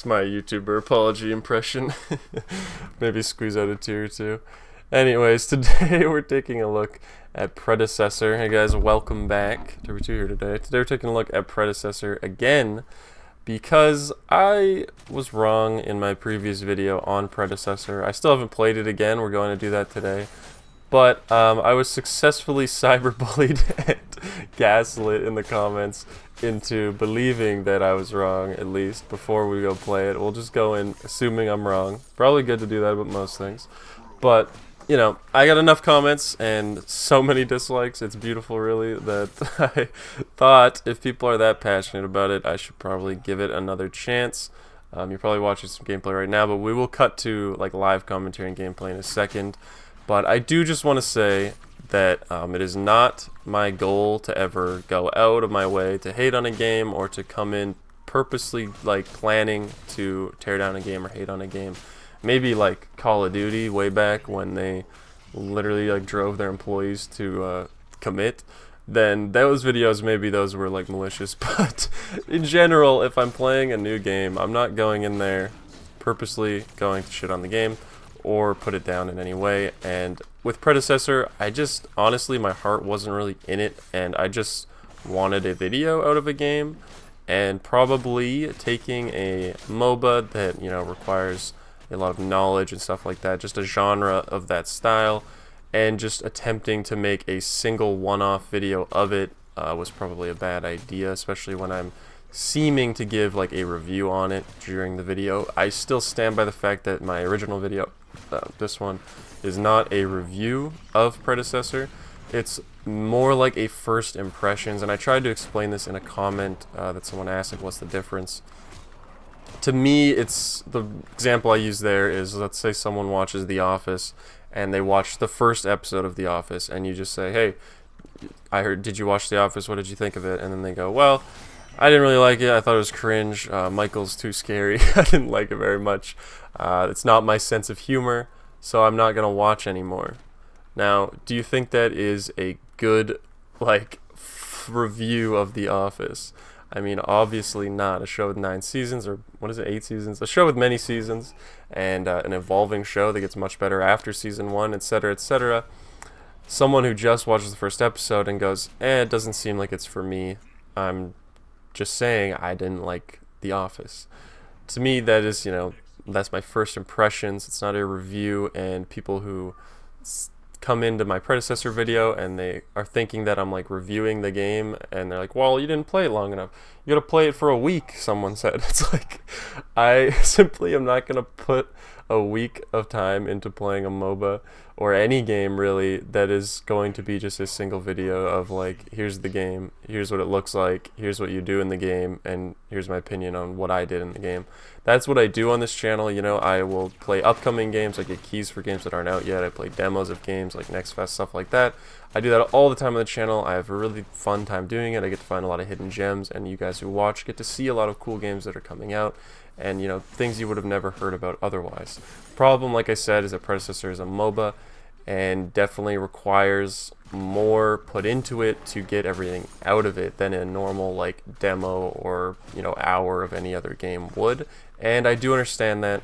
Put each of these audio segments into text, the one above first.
That's my YouTuber apology impression. Maybe squeeze out a tear or two. Anyways, today we're taking a look at Predecessor. Hey guys, welcome back. There were two here today. Today we're taking a look at Predecessor again because I was wrong in my previous video on Predecessor. I still haven't played it again. We're going to do that today. But I was successfully cyberbullied and gaslit in the comments into believing that I was wrong, at least, before we go play it. We'll just go in assuming I'm wrong. Probably good to do that with most things. But, you know, I got enough comments and so many dislikes, it's beautiful really, that I thought if people are that passionate about it, I should probably give it another chance. You're probably watching some gameplay right now, but we will cut to like live commentary and gameplay in a second. But I do just want to say that it is not my goal to ever go out of my way to hate on a game or to come in purposely like planning to tear down a game or hate on a game. Maybe like Call of Duty way back when they literally like drove their employees to commit. Then those videos, maybe those were like malicious. But in general, if I'm playing a new game, I'm not going in there purposely going to shit on the game or put it down in any way. And with Predecessor, I just honestly, my heart wasn't really in it, and I just wanted a video out of a game, and probably taking a MOBA that, you know, requires a lot of knowledge and stuff like that, just a genre of that style, and just attempting to make a single one-off video of it was probably a bad idea, especially when I'm seeming to give like a review on it during the video. I still stand by the fact that my original video, this one, is not a review of Predecessor. It's more like a first impressions, and I tried to explain this in a comment that someone asked, like, what's the difference? To me, it's the example I use there is, let's say someone watches The Office and they watch the first episode of The Office, and you just say, hey, I heard, did you watch The Office? What did you think of it? And then they go, well, I didn't really like it. I thought it was cringe. Michael's too scary. I didn't like it very much. It's not my sense of humor, so I'm not going to watch anymore. Now, do you think that is a good, like, review of The Office? I mean, obviously not. A show with 9 seasons, or what is it, 8 seasons? A show with many seasons, and an evolving show that gets much better after season 1, etc., etc. Someone who just watches the first episode and goes, it doesn't seem like it's for me. I'm just saying I didn't like The Office. To me, that is, you know, that's my first impressions. It's not a review, and people who come into my Predecessor video and they are thinking that I'm like reviewing the game, and they're like, well, you didn't play it long enough. You gotta play it for a week, someone said. It's like, I simply am not gonna put a week of time into playing a MOBA or any game really that is going to be just a single video of like, here's the game, here's what it looks like, here's what you do in the game, and here's my opinion on what I did in the game. That's what I do on this channel. You know, I will play upcoming games, I get keys for games that aren't out yet, I play demos of games like Next Fest, stuff like that. I do that all the time on the channel. I have a really fun time doing it. I get to find a lot of hidden gems, and you guys who watch get to see a lot of cool games that are coming out, and, you know, things you would have never heard about otherwise. Problem, like I said, is that Predecessor is a MOBA and definitely requires more put into it to get everything out of it than a normal like demo or, you know, hour of any other game would. And I do understand that,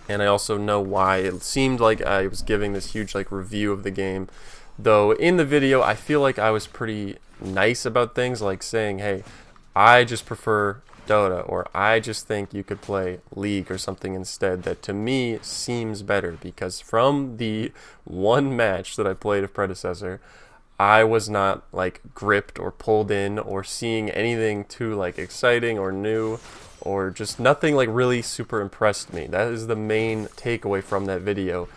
and I also know why it seemed like I was giving this huge like review of the game, though in the video I feel like I was pretty nice about things, like saying, hey, I just prefer Dota, or I just think you could play League or something instead, that to me seems better, because from the one match that I played of Predecessor, I was not like gripped or pulled in or seeing anything too like exciting or new, or just nothing like really super impressed me. That is the main takeaway from that video,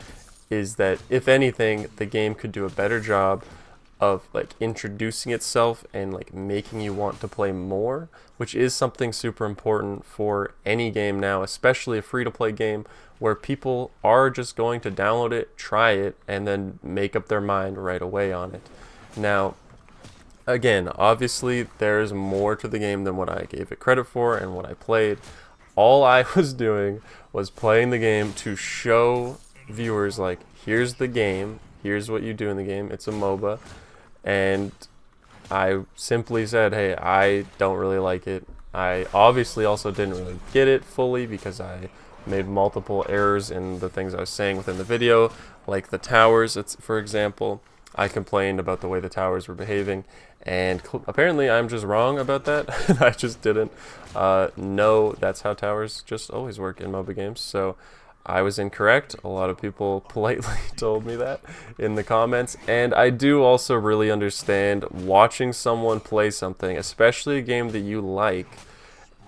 is that if anything, the game could do a better job of like introducing itself and like making you want to play more, which is something super important for any game now, especially a free-to-play game where people are just going to download it, try it, and then make up their mind right away on it. Now, again, obviously there's more to the game than what I gave it credit for and what I played. All I was doing was playing the game to show viewers like, here's the game, here's what you do in the game, it's a MOBA. And I simply said, hey, I don't really like it. I obviously also didn't really get it fully because I made multiple errors in the things I was saying within the video, like the towers, for example. I complained about the way the towers were behaving, and apparently I'm just wrong about that. I just didn't know that's how towers just always work in MOBA games, so I was incorrect. A lot of people politely told me that in the comments, and I do also really understand watching someone play something, especially a game that you like,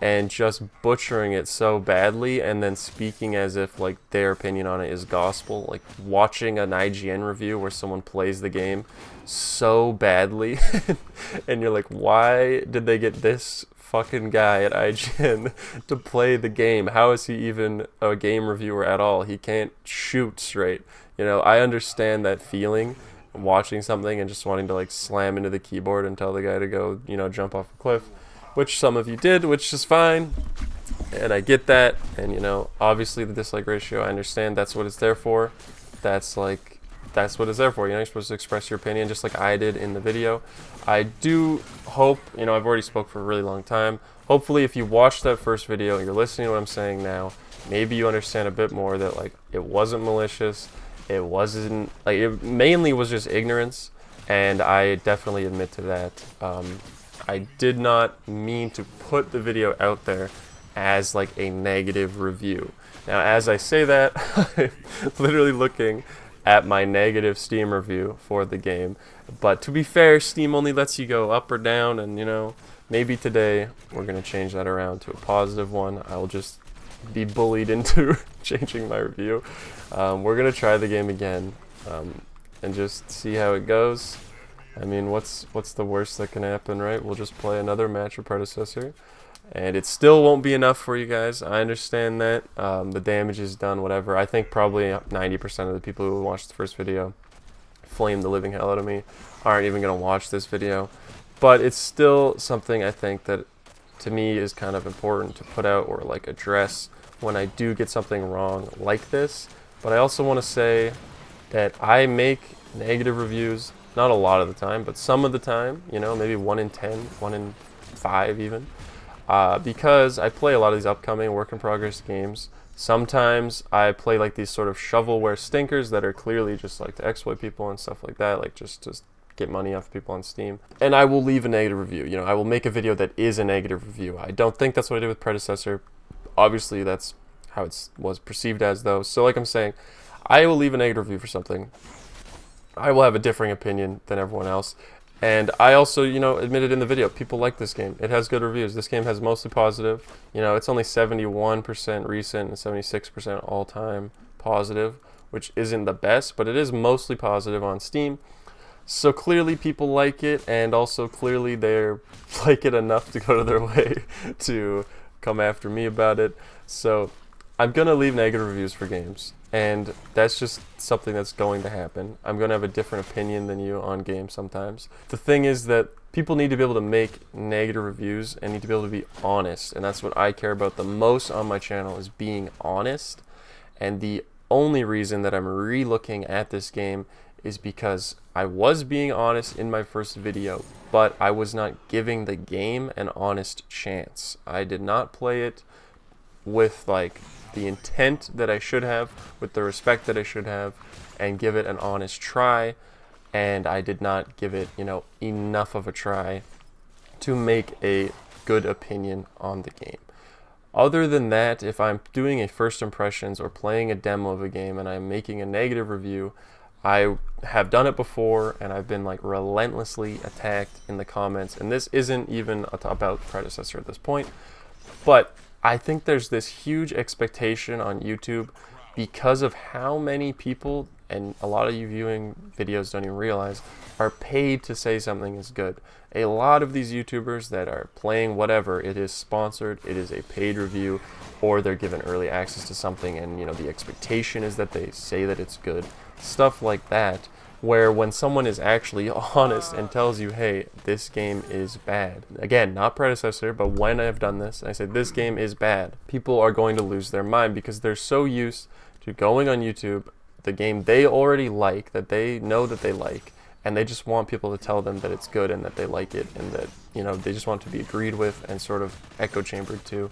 and just butchering it so badly and then speaking as if like their opinion on it is gospel. Like watching an IGN review where someone plays the game so badly and you're like, why did they get this fucking guy at IGN to play the game? How is he even a game reviewer at all? He can't shoot straight. You know, I understand that feeling, watching something and just wanting to like slam into the keyboard and tell the guy to go, you know, jump off a cliff, which some of you did, which is fine, and I get that. And you know, obviously the dislike ratio, I understand that's what it's there for. That's what it's there for. You know, you're supposed to express your opinion just like I did in the video. I do hope, you know, I've already spoke for a really long time. Hopefully if you watched that first video and you're listening to what I'm saying now, maybe you understand a bit more that like it wasn't malicious. It wasn't like, it mainly was just ignorance, and I definitely admit to that. I did not mean to put the video out there as like a negative review. Now, as I say that, I'm literally looking at my negative Steam review for the game. But to be fair, Steam only lets you go up or down, and you know, maybe today we're going to change that around to a positive one. I will just be bullied into changing my review. We're going to try the game again and just see how it goes. I mean, what's the worst that can happen, right? We'll just play another match of Predecessor, and it still won't be enough for you guys. I understand that. The damage is done, whatever. I think probably 90% of the people who watched the first video, flame the living hell out of me, aren't even going to watch this video. But it's still something I think that, to me, is kind of important to put out or like address when I do get something wrong like this. But I also want to say that I make negative reviews, not a lot of the time, but some of the time, you know, maybe 1 in 10, 1 in 5 even, because I play a lot of these upcoming work in progress games. Sometimes I play like these sort of shovelware stinkers that are clearly just like to exploit people and stuff like that, like just to get money off people on Steam. And I will leave a negative review. You know, I will make a video that is a negative review. I don't think that's what I did with Predecessor. Obviously, that's how it was perceived as, though. So like I'm saying, I will leave a negative review for something. I will have a differing opinion than everyone else. And I also, you know, admitted in the video, people like this game. It has good reviews. This game has mostly positive. You know, it's only 71% recent and 76% all-time positive, which isn't the best, but it is mostly positive on Steam. So clearly people like it, and also clearly they like it enough to go to their way to come after me about it. So I'm going to leave negative reviews for games, and that's just something that's going to happen. I'm going to have a different opinion than you on games sometimes. The thing is that people need to be able to make negative reviews and need to be able to be honest, and that's what I care about the most on my channel, is being honest. And the only reason that I'm re-looking at this game is because I was being honest in my first video, but I was not giving the game an honest chance. I did not play it with like the intent that I should have, with the respect that I should have, and give it an honest try. And I did not give it, you know, enough of a try to make a good opinion on the game. Other than that, if I'm doing a first impressions or playing a demo of a game and I'm making a negative review, I have done it before, and I've been like relentlessly attacked in the comments. And this isn't even about Predecessor at this point, but I think there's this huge expectation on YouTube because of how many people, and a lot of you viewing videos don't even realize, are paid to say something is good. A lot of these YouTubers that are playing whatever, it is sponsored, it is a paid review, or they're given early access to something, and you know, the expectation is that they say that it's good. Stuff like that, where when someone is actually honest and tells you, hey, this game is bad. Again, not Predecessor, but when I've done this, I said this game is bad, people are going to lose their mind because they're so used to going on YouTube, the game they already like, that they know that they like, and they just want people to tell them that it's good and that they like it, and that, you know, they just want it to be agreed with and sort of echo chambered too.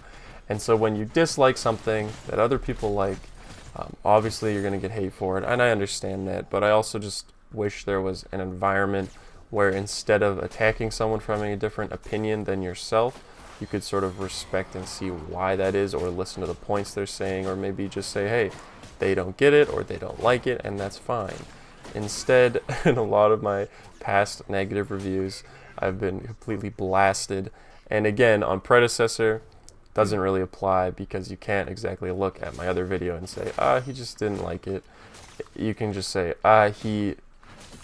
And so when you dislike something that other people like, obviously you're going to get hate for it, and I understand that, but I also just wish there was an environment where instead of attacking someone for having a different opinion than yourself, you could sort of respect and see why that is, or listen to the points they're saying, or maybe just say, hey, they don't get it or they don't like it, and that's fine. Instead, in a lot of my past negative reviews, I've been completely blasted. And again, on Predecessor, doesn't really apply because you can't exactly look at my other video and say, he just didn't like it. You can just say, he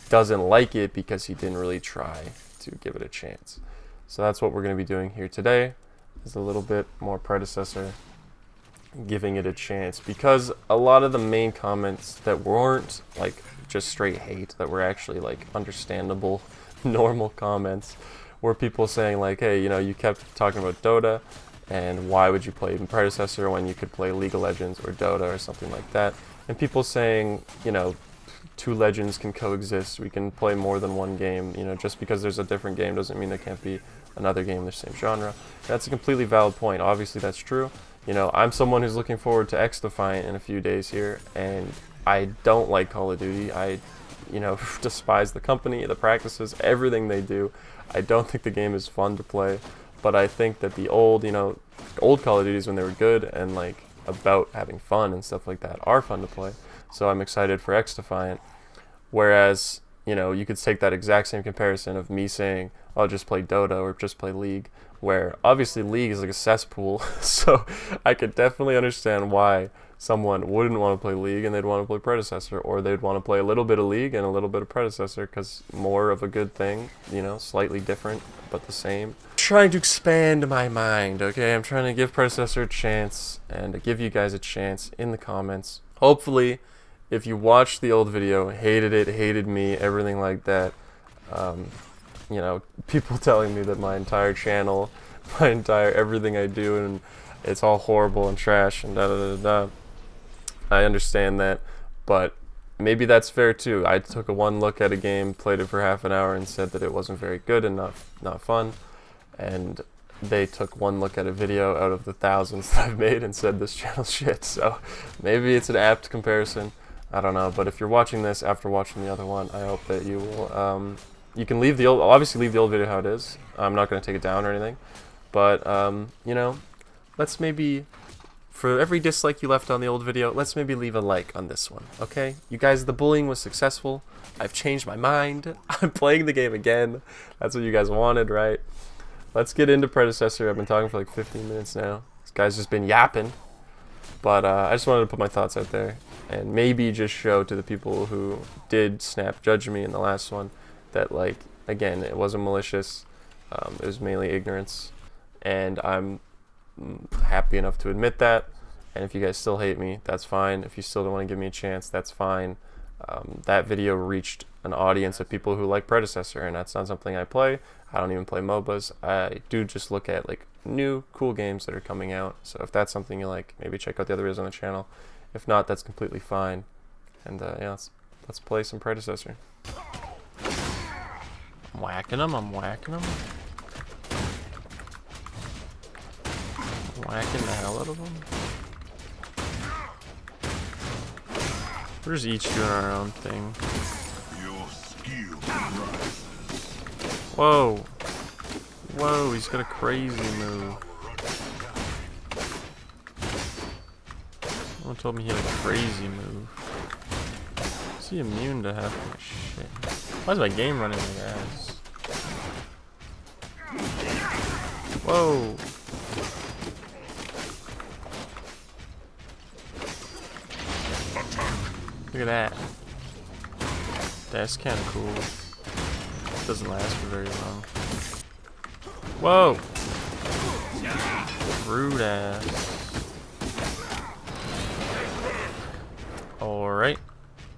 doesn't like it because he didn't really try to give it a chance. So that's what we're going to be doing here today, is a little bit more Predecessor, giving it a chance, because a lot of the main comments that weren't like just straight hate, that were actually like understandable, normal comments, were people saying like, hey, you know, you kept talking about Dota, and why would you play even Predecessor when you could play League of Legends or Dota or something like that? And people saying, you know, two legends can coexist, we can play more than one game, you know, just because there's a different game doesn't mean there can't be another game in the same genre. That's a completely valid point. Obviously that's true. You know, I'm someone who's looking forward to 𝐏𝐫𝐞𝐝𝐞𝐜 in a few days here, and I don't like Call of Duty. I, you know, despise the company, the practices, everything they do. I don't think the game is fun to play, but I think that the old, you know, old Call of Duties when they were good and like about having fun and stuff like that are fun to play. So I'm excited for 𝐏𝐿𝐼𝐼𝐼. Whereas, you know, you could take that exact same comparison of me saying, I'll just play Dota or just play League, where obviously League is like a cesspool, so I could definitely understand why someone wouldn't want to play League and they'd want to play Predecessor, or they'd want to play a little bit of League and a little bit of Predecessor, because more of a good thing, you know, slightly different but the same. Trying to expand my mind, okay? I'm trying to give Predecessor a chance and to give you guys a chance in the comments. Hopefully, if you watched the old video, hated it, hated me, everything like that, you know, people telling me that my entire channel, my entire everything I do, and it's all horrible and trash and da da da da. I understand that, but maybe that's fair too. I took one look at a game, played it for half an hour, and said that it wasn't very good and not fun. And they took one look at a video out of the thousands that I've made and said this channel's shit. So maybe it's an apt comparison. I don't know. But if you're watching this after watching the other one, I hope that you will. You can leave the old, obviously leave the old video how it is. I'm not going to take it down or anything. But you know, let's maybe, for every dislike you left on the old video, let's maybe leave a like on this one, okay? You guys, the bullying was successful. I've changed my mind. I'm playing the game again. That's what you guys wanted, right? Let's get into Predecessor. I've been talking for like 15 minutes now. This guy's just been yapping. But I just wanted to put my thoughts out there and maybe just show to the people who did snap judge me in the last one that, like, again, it wasn't malicious. It was mainly ignorance. And I'm happy enough to admit that. And if you guys still hate me, that's fine. If you still don't want to give me a chance, that's fine. That video reached an audience of people who like Predecessor, and that's not something I play. I don't even play MOBAs. I do just look at like new cool games that are coming out. So if that's something you like, maybe check out the other videos on the channel. If not, that's completely fine. And yeah, let's play some Predecessor. I'm whacking them. I'm whacking them. Whacking the hell out of them. We're just each doing our own thing. Whoa. Whoa, he's got a crazy move. Someone told me he had a crazy move. Is he immune to half my shit? Why is my game running like ass? Whoa. Look at that. That's kind of cool. Doesn't last for very long. Whoa! Rude ass. Alright.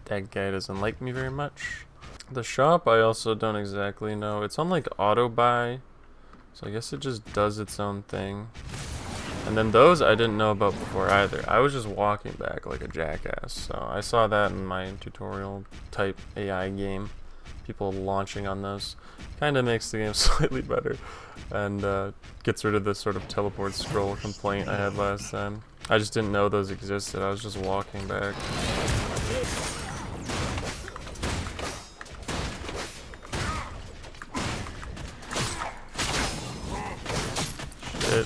That guy doesn't like me very much. The shop I also don't exactly know. It's on like auto buy. So I guess it just does its own thing. And then those I didn't know about before either. I was just walking back like a jackass. So I saw that in my tutorial type AI game. people launching on those. Kind of makes the game slightly better, and gets rid of the sort of teleport scroll complaint I had last time. I just didn't know those existed. I was just walking back. Shit.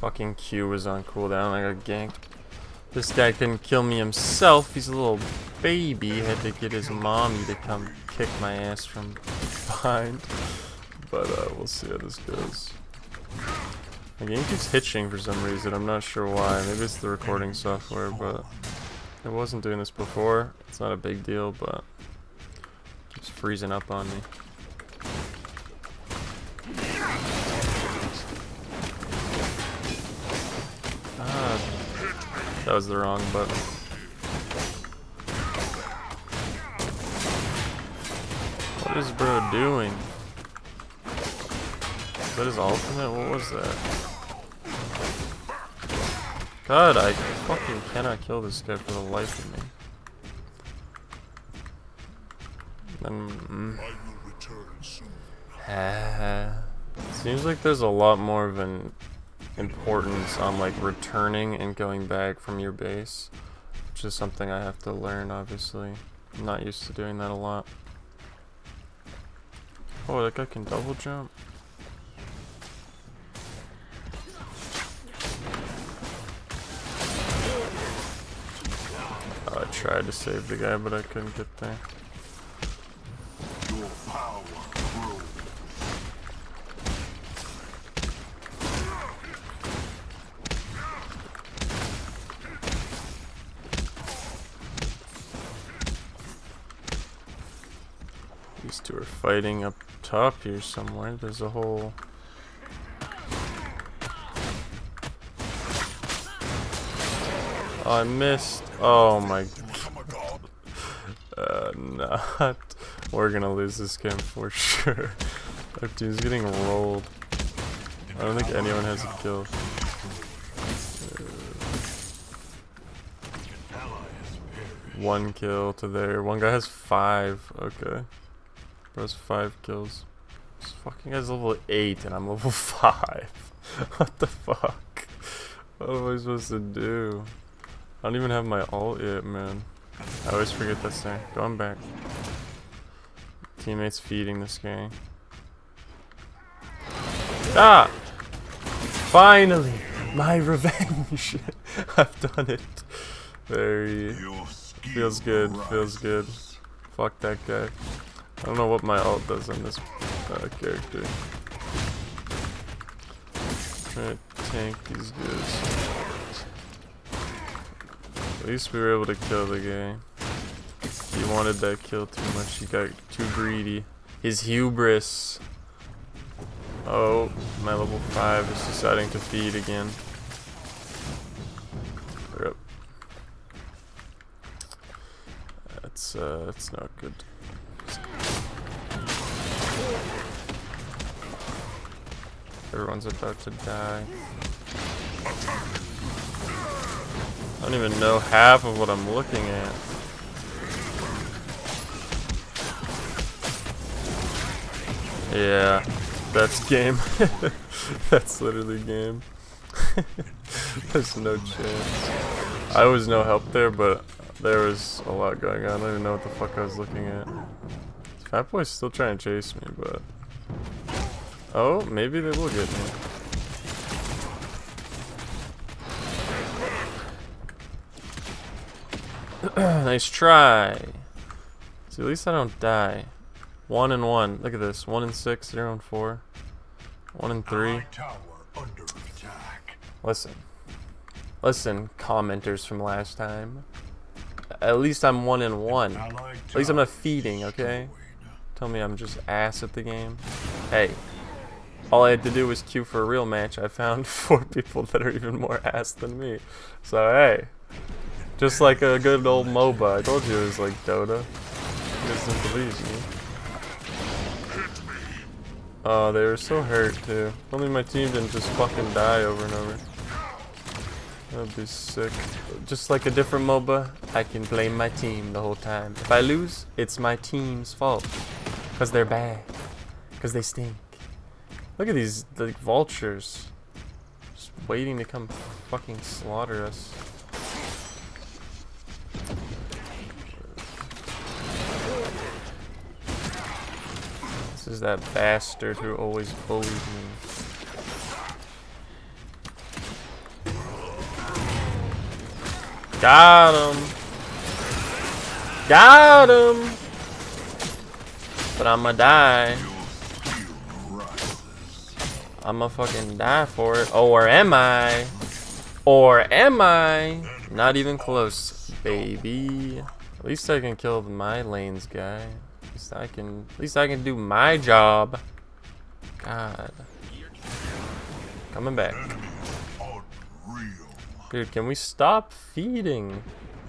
Fucking Q was on cooldown. I got ganked. This guy couldn't kill me himself. He's a little baby. Had to get his mommy to come kick my ass from behind. But we'll see how this goes. The game keeps hitching for some reason. I'm not sure why. Maybe it's the recording software, but it wasn't doing this before. It's not a big deal, but it keeps freezing up on me. That was the wrong button. What is bro doing? Is that his ultimate? What was that? God, I fucking cannot kill this guy for the life of me. Seems like there's a lot more of an importance on like returning and going back from your base, which is something I have to learn, obviously. I'm not used to doing that a lot. Oh, that guy can double jump. Oh, I tried to save the guy, but I couldn't get there. These two are fighting up top here somewhere. There's a whole... Oh, I missed. Oh my god. Not. We're gonna lose this game for sure. Our team's getting rolled. I don't think anyone has a kill. One kill to there. One guy has 5. Okay. Bro's 5 kills. This fucking guy's level 8 and I'm level 5. What the fuck? What am I supposed to do? I don't even have my ult yet, man. I always forget this thing. Going back. Teammates feeding this guy. Ah! Finally! My revenge! I've done it. Very... Feels good, feels good. Fuck that guy. I don't know what my ult does on this character. Trying to tank these guys. At least we were able to kill the guy. He wanted that kill too much. He got too greedy. His hubris. Oh, my level 5 is deciding to feed again. Rip. That's not good. Everyone's about to die. I don't even know half of what I'm looking at. Yeah, that's game. That's literally game. There's no chance. I was no help there, but there was a lot going on. I don't even know what the fuck I was looking at. Fat Boy's still trying to chase me, but... Oh, maybe they will get me. Nice try. See, at least I don't die. 1 and 1. Look at this. 1 and 6, 0 and 4. 1 and 3. Listen, commenters from last time. At least I'm 1 and 1. At least I'm not feeding, okay? Tell me I'm just ass at the game. Hey. All I had to do was queue for a real match. I found 4 people that are even more ass than me. So hey, just like a good old MOBA. I told you it was like Dota. You guys didn't believe me. Oh, they were so hurt too. Only my team didn't just fucking die over and over. That'd be sick. Just like a different MOBA, I can blame my team the whole time. If I lose, it's my team's fault. Because they're bad. Because they stink. Look at these like vultures. Just waiting to come fucking slaughter us. This is that bastard who always bullied me. Got him! Got him! But I'ma die. I'ma fucking die for it. Or am I? Or am I? Not even close, baby. At least I can kill my lanes guy. At least I can do my job. God. Coming back. Dude, can we stop feeding?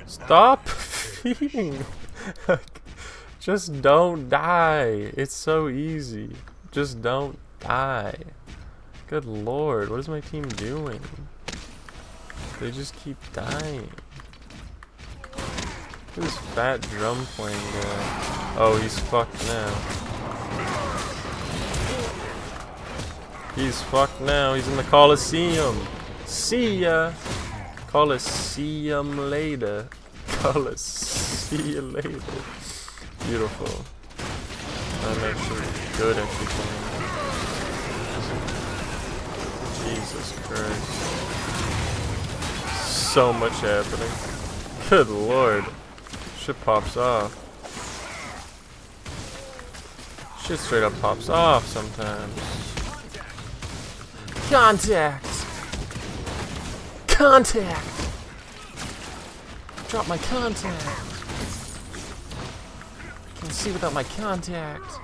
Stop feeding. Like, just don't die. It's so easy. Just don't die. Good lord, what is my team doing? They just keep dying. Look at this fat drum playing guy. Oh, he's fucked now. He's fucked now. He's in the Coliseum. See ya. Coliseum later. Coliseum later. Beautiful. I'm actually good at this. Jesus Christ. So much happening. Good lord. Shit pops off. Shit straight up pops off sometimes. Contact! Contact! Drop my contact! Can't see without my contact.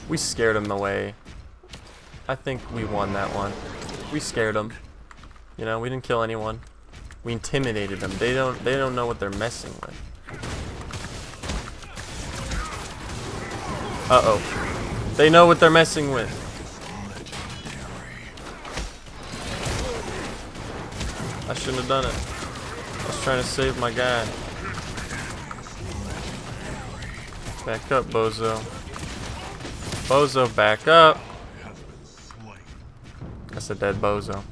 We scared him away. I think we won that one. We scared them. You know, we didn't kill anyone. We intimidated them. They don't know what they're messing with. Uh-oh. They know what they're messing with. I shouldn't have done it. I was trying to save my guy. Back up, bozo. Bozo, back up. That's a dead bozo.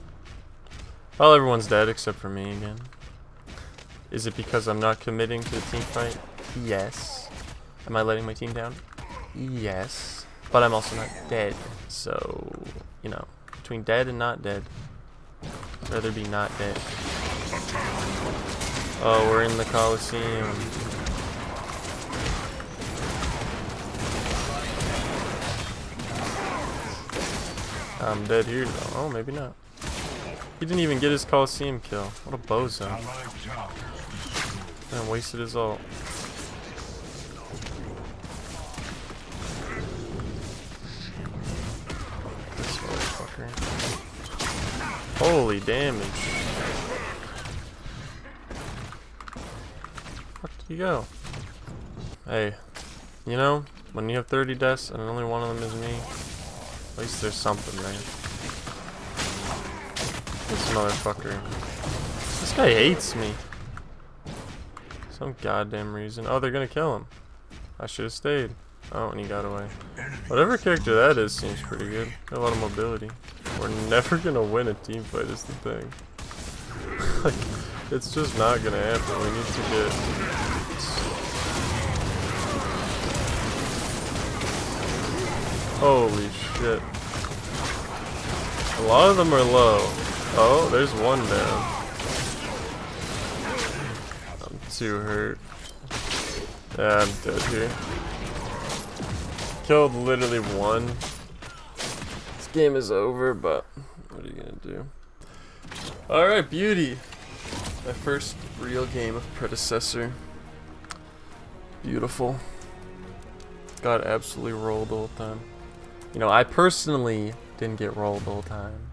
Well, everyone's dead except for me again. Is it because I'm not committing to the team fight? Yes. Am I letting my team down? Yes. But I'm also not dead. So, you know, between dead and not dead, I'd rather be not dead. Oh, we're in the Coliseum. I'm dead here though. Oh, maybe not. He didn't even get his Coliseum kill. What a bozo. Man, wasted his ult. This motherfucker. Holy damage. Where did he go? Hey, you know, when you have 30 deaths and only one of them is me, at least there's something there. This motherfucker. This guy hates me. Some goddamn reason. Oh, they're gonna kill him. I should have stayed. Oh, and he got away. Whatever character that is seems pretty good. Got a lot of mobility. We're never gonna win a team fight is the thing. Like, it's just not gonna happen. We need to get... Holy shit. A lot of them are low. Oh, there's one down. I'm too hurt. Yeah, I'm dead here. Killed literally one. This game is over, but what are you gonna do? Alright, beauty. My first real game of Predecessor. Beautiful. Got absolutely rolled the whole time. You know, I personally didn't get rolled the whole time.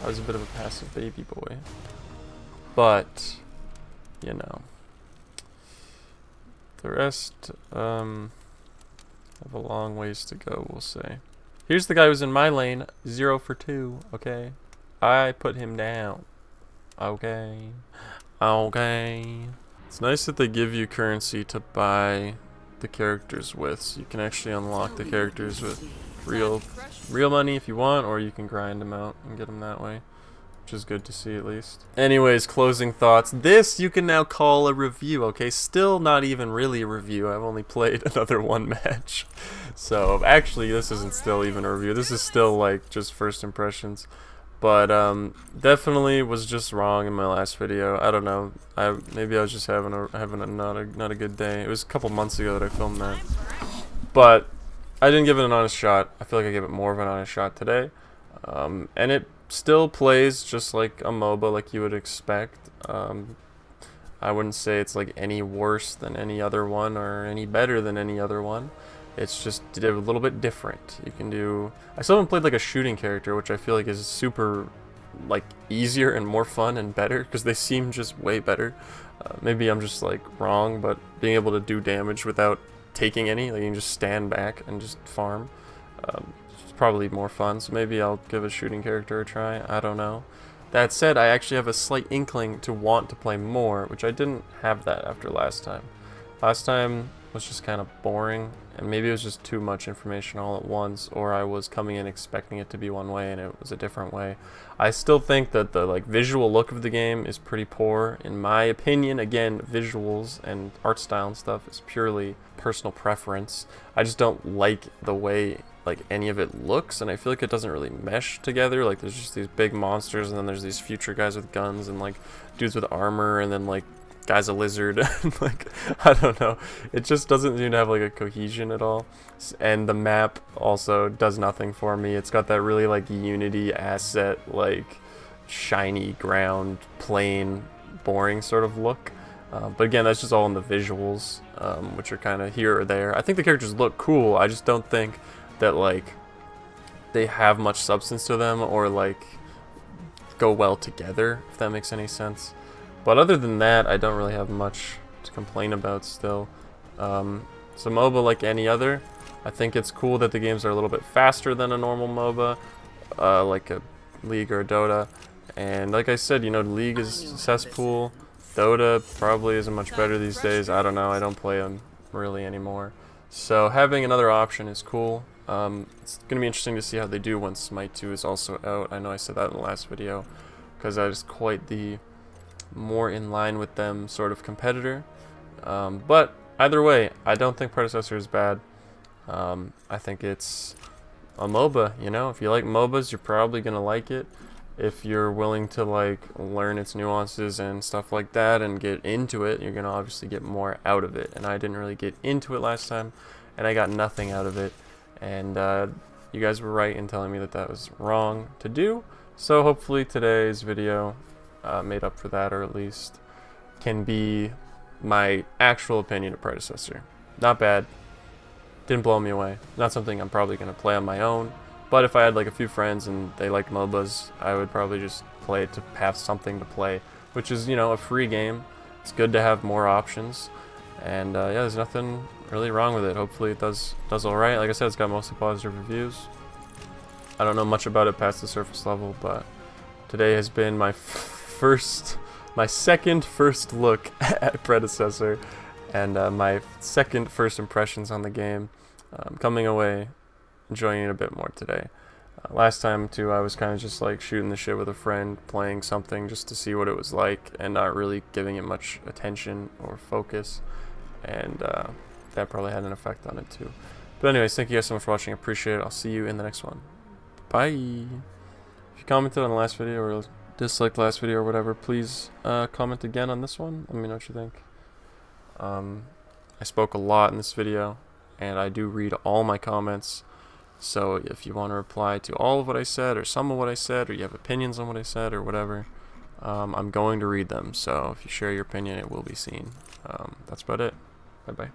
I was a bit of a passive baby boy. But, you know. The rest, have a long ways to go, we'll say. Here's the guy who's in my lane, 0 for 2, okay? I put him down. Okay. Okay. It's nice that they give you currency to buy the characters with, so you can actually unlock the characters with real money if you want, or you can grind them out and get them that way, which is good to see at least. Anyways, closing thoughts. This you can now call a review, okay? Still not even really a review. I've only played another one match. So actually this isn't still even a review. This is still like just first impressions. But definitely was just wrong in my last video. I don't know. Maybe I was just having a not a good day. It was a couple months ago that I filmed that. But I didn't give it an honest shot. I feel like I gave it more of an honest shot today. And it still plays just like a MOBA, like you would expect. I wouldn't say it's like any worse than any other one or any better than any other one. It's just a little bit different. You can do... I still haven't played like a shooting character, which I feel like is super like easier and more fun and better, because they seem just way better. Maybe I'm just like wrong, but being able to do damage without taking any, like you can just stand back and just farm, it's probably more fun. So maybe I'll give a shooting character a try. I don't know. That said, I actually have a slight inkling to want to play more, which I didn't have that after last time. Last time was just kind of boring, and maybe it was just too much information all at once, or I was coming in expecting it to be one way and it was a different way. I still think that the like visual look of the game is pretty poor in my opinion. Again, visuals and art style and stuff is purely personal preference. I just don't like the way like any of it looks, and I feel like it doesn't really mesh together. Like there's just these big monsters, and then there's these future guys with guns, and like dudes with armor, and then like guy's a lizard. Like I don't know, it just doesn't seem to have like a cohesion at all. And the map also does nothing for me. It's got that really like Unity asset, like shiny ground, plain, boring sort of look. But again, that's just all in the visuals, which are kind of here or there. I think the characters look cool. I just don't think that like they have much substance to them, or like go well together, if that makes any sense. But other than that, I don't really have much to complain about still. So MOBA like any other. I think it's cool that the games are a little bit faster than a normal MOBA, like a League or a Dota. And like I said, you know, League is a cesspool. Dota probably isn't much better these days. I don't know. I don't play them really anymore. So having another option is cool. It's going to be interesting to see how they do once Smite 2 is also out. I know I said that in the last video, because I was quite the more in line with them sort of competitor. But either way, I don't think Predecessor is bad. I think it's a MOBA, you know. If you like MOBAs, you're probably gonna like it. If you're willing to like learn its nuances and stuff like that and get into it, you're gonna obviously get more out of it. And I didn't really get into it last time, and I got nothing out of it. And you guys were right in telling me that that was wrong to do. So hopefully today's video made up for that, or at least can be my actual opinion of Predecessor. Not bad. Didn't blow me away. Not something I'm probably going to play on my own. But if I had like a few friends and they like MOBAs, I would probably just play it to have something to play, which is, you know, a free game. It's good to have more options. And yeah, there's nothing really wrong with it. Hopefully it does alright. Like I said, it's got mostly positive reviews. I don't know much about it past the surface level, but today has been my second first look at Predecessor, and my second first impressions on the game. Coming away enjoying it a bit more today. Last time too, I was kind of just like shooting the shit with a friend, playing something just to see what it was like, and not really giving it much attention or focus, and that probably had an effect on it too. But anyways, thank you guys so much for watching. I appreciate it. I'll see you in the next one. Bye. If you commented on the last video or disliked the last video or whatever, please comment again on this one. Let me know what you think. I spoke a lot in this video, and I do read all my comments. So if you want to reply to all of what I said, or some of what I said, or you have opinions on what I said, or whatever, I'm going to read them. So if you share your opinion, it will be seen. That's about it. Bye-bye.